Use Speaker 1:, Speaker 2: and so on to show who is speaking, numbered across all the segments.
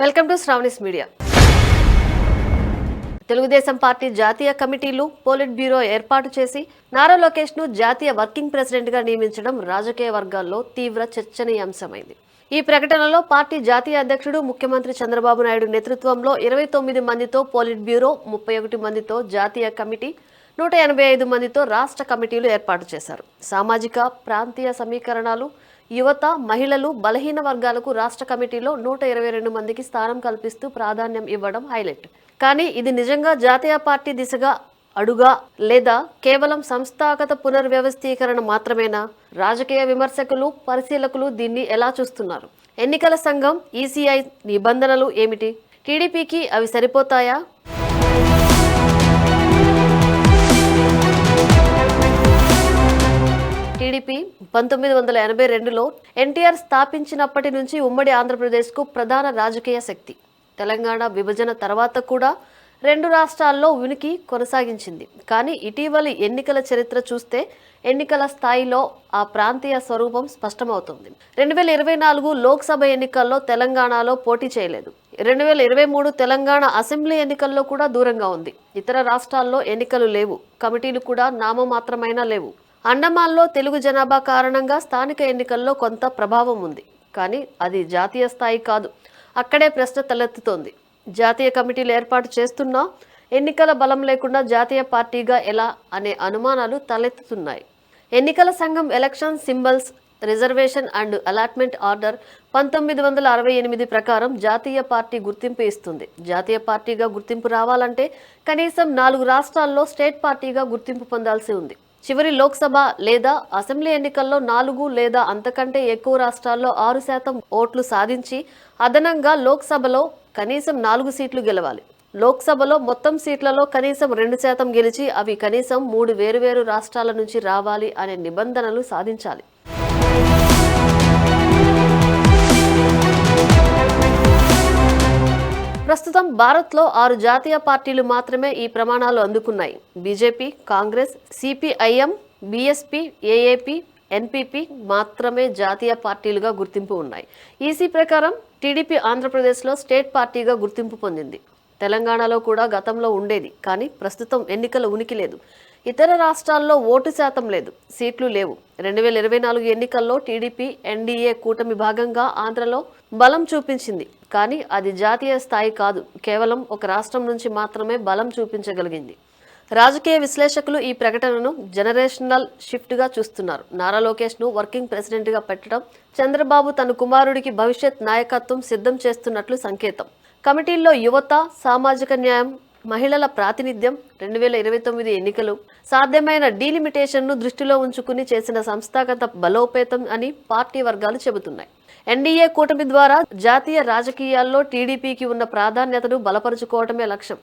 Speaker 1: Welcome to Sravani's media. Telugu Desam party జాతీయ కమిటీలు polit bureau ఏర్పాటు చేసి నారా లోకేష్ ను జాతీయ వర్కింగ్ ప్రెసిడెంట్ గా నియమించడం రాజకీయ వర్గాల్లో తీవ్ర చర్చనీయాంశమైంది. ఈ ప్రకటనలో పార్టీ జాతీయ అధ్యక్షుడు ముఖ్యమంత్రి చంద్రబాబు నాయుడు నేతృత్వంలో 29 మందితో పోలిట్ బ్యూరో, 31 మందితో జాతీయ కమిటీ, 185 మందితో రాష్ట్ర కమిటీలు ఏర్పాటు చేశారు. సామాజిక, ప్రాంతీయ సమీకరణాలు, యువత, మహిళలు, బలహీన వర్గాలకు రాష్ట్ర కమిటీలో 122 మందికి స్థానం కల్పిస్తూ ప్రాధాన్యం ఇవ్వడం హైలైట్. కానీ ఇది నిజంగా జాతీయ పార్టీ దిశగా అడుగా లేదా కేవలం సంస్థాగత పునర్వ్యవస్థీకరణ మాత్రమేనా? రాజకీయ విమర్శకులు, పరిశీలకులు దీన్ని ఎలా చూస్తున్నారు? ఎన్నికల సంఘం, ఈసీఐ నిబంధనలు ఏమిటి? టీడీపీకి అవి సరిపోతాయా? టీడీపీ 1982లో ఎన్టీఆర్ స్థాపించినప్పటి నుంచి ఉమ్మడి ఆంధ్రప్రదేశ్కు ప్రధాన రాజకీయ శక్తి. తెలంగాణ విభజన తర్వాత కూడా 2 రాష్ట్రాల్లో ఉనికి కొనసాగించింది. కానీ ఇటీవలి ఎన్నికల చరిత్ర చూస్తే ఎన్నికల స్థాయిలో ఆ ప్రాంతీయ స్వరూపం స్పష్టమవుతుంది. 2024 లోక్సభ ఎన్నికల్లో తెలంగాణలో పోటీ చేయలేదు. 2023 తెలంగాణ అసెంబ్లీ ఎన్నికల్లో కూడా దూరంగా ఉంది. ఇతర రాష్ట్రాల్లో ఎన్నికలు లేవు, కమిటీలు కూడా నామమాత్రమైనా లేవు. అండమాన్లో తెలుగు జనాభా కారణంగా స్థానిక ఎన్నికల్లో కొంత ప్రభావం ఉంది, కానీ అది జాతీయ స్థాయి కాదు. అక్కడే ప్రశ్న తలెత్తుతోంది. జాతీయ కమిటీలు ఏర్పాటు చేస్తున్నా ఎన్నికల బలం లేకుండా జాతీయ పార్టీగా ఎలా అనే అనుమానాలు తలెత్తుతున్నాయి. ఎన్నికల సంఘం election symbols reservation and allotment order 1968 ప్రకారం జాతీయ పార్టీ గుర్తింపు ఇస్తుంది. జాతీయ పార్టీగా గుర్తింపు రావాలంటే కనీసం 4 రాష్ట్రాల్లో స్టేట్ పార్టీగా గుర్తింపు పొందాల్సి ఉంది. చివరి లోక్సభ లేదా అసెంబ్లీ ఎన్నికల్లో 4 లేదా అంతకంటే ఎక్కువ రాష్ట్రాల్లో 6% ఓట్లు సాధించి అదనంగా లోక్సభలో కనీసం 4 సీట్లు గెలవాలి. లోక్సభలో మొత్తం సీట్లలో కనీసం 2% గెలిచి అవి కనీసం 3 వేరువేరు రాష్ట్రాల నుంచి రావాలి అనే నిబంధనలు సాధించాలి. ప్రస్తుతం భారత్లో 6 జాతీయ పార్టీలు మాత్రమే ఈ ప్రమాణాలు అందుకున్నాయి. BJP, Congress, CPIM, BSP, AAP, NPP మాత్రమే జాతీయ పార్టీలుగా గుర్తింపు ఉన్నాయి. ఈసీ ప్రకారం టీడీపీ ఆంధ్రప్రదేశ్లో స్టేట్ పార్టీగా గుర్తింపు పొందింది. తెలంగాణలో కూడా గతంలో ఉండేది, కానీ ప్రస్తుతం ఎన్నికల ఉనికి లేదు. ఇతర రాష్ట్రాల్లో ఓటు శాతం లేదు, సీట్లు లేవు. 2024 ఎన్నికల్లో టీడీపీ ఎన్డీఏ కూటమి భాగంగా ఆంధ్రలో బలం చూపించింది, కానీ అది జాతీయ స్థాయి కాదు. కేవలం ఒక రాష్ట్రం నుంచి మాత్రమే బలం చూపించగలిగింది. రాజకీయ విశ్లేషకులు ఈ ప్రకటనను జనరేషనల్ షిఫ్ట్గా చూస్తున్నారు. నారా లోకేష్ను వర్కింగ్ ప్రెసిడెంట్గా పెట్టడం చంద్రబాబు తన కుమారుడికి భవిష్యత్ నాయకత్వం సిద్ధం చేస్తున్నట్లు సంకేతం. కమిటీల్లో యువత, సామాజిక న్యాయం, మహిళల ప్రాతినిధ్యం, 2029 ఎన్నికలు, సాధ్యమైన డీలిమిటేషన్ను దృష్టిలో ఉంచుకుని చేసిన సంస్థాగత బలోపేతం అని పార్టీ వర్గాలు చెబుతున్నాయి. ఎన్డీఏ కూటమి ద్వారా జాతీయ రాజకీయాల్లో టీడీపీకి ఉన్న ప్రాధాన్యతను బలపరుచుకోవడమే లక్ష్యం.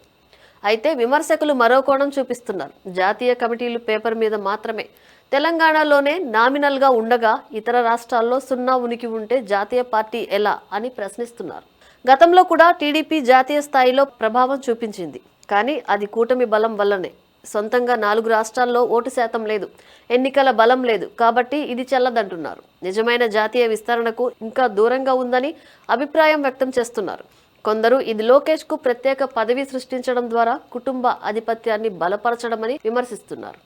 Speaker 1: అయితే విమర్శకులు మరో కోణం చూపిస్తున్నారు. జాతీయ కమిటీలు పేపర్ మీద మాత్రమే, తెలంగాణలోనే నామినల్గా ఉండగా ఇతర రాష్ట్రాల్లో 0 ఉనికి ఉంటే జాతీయ పార్టీ ఎలా అని ప్రశ్నిస్తున్నారు. గతంలో కూడా టీడీపీ జాతీయ స్థాయిలో ప్రభావం చూపించింది, కానీ అది కూటమి బలం వల్లనే. సొంతంగా 4 రాష్ట్రాల్లో ఓటు శాతం లేదు, ఎన్నికల బలం లేదు, కాబట్టి ఇది చెల్లదంటున్నారు. నిజమైన జాతీయ విస్తరణకు ఇంకా దూరంగా ఉందని అభిప్రాయం వ్యక్తం చేస్తున్నారు. కొందరు ఇది లోకేష్కు ప్రత్యేక పదవి సృష్టించడం ద్వారా కుటుంబ ఆధిపత్యాన్ని బలపరచడమని విమర్శిస్తున్నారు.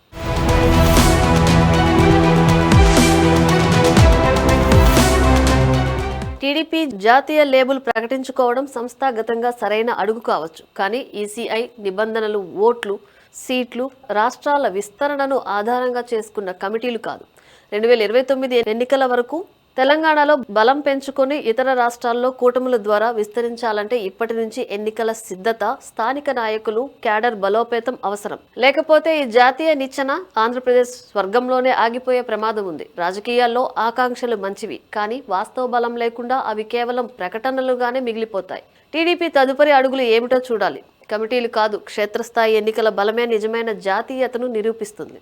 Speaker 1: టీడీపీ జాతీయ లేబుల్ ప్రకటించుకోవడం సంస్థాగతంగా సరైన అడుగు కావచ్చు, కానీ ఈసీఐ నిబంధనలు ఓట్లు, సీట్లు, రాష్ట్రాల విస్తరణను ఆధారంగా చేసుకున్న కమిటీలు కాదు. 2029 ఎన్నికల వరకు తెలంగాణలో బలం పెంచుకొని ఇతర రాష్ట్రాల్లో కూటముల ద్వారా విస్తరించాలంటే ఇప్పటి నుంచి ఎన్నికల సిద్ధత, స్థానిక నాయకులు, క్యాడర్ బలోపేతం అవసరం. లేకపోతే ఈ జాతీయ నిచ్చెన ఆంధ్రప్రదేశ్ స్వర్గంలోనే ఆగిపోయే ప్రమాదం ఉంది. రాజకీయాల్లో ఆకాంక్షలు మంచివి, కానీ వాస్తవ బలం లేకుండా అవి కేవలం ప్రకటనలుగానే మిగిలిపోతాయి. టీడీపీ తదుపరి అడుగులు ఏమిటో చూడాలి. కమిటీలు కాదు, క్షేత్రస్థాయి ఎన్నికల బలమే నిజమైన జాతీయతను నిరూపిస్తుంది.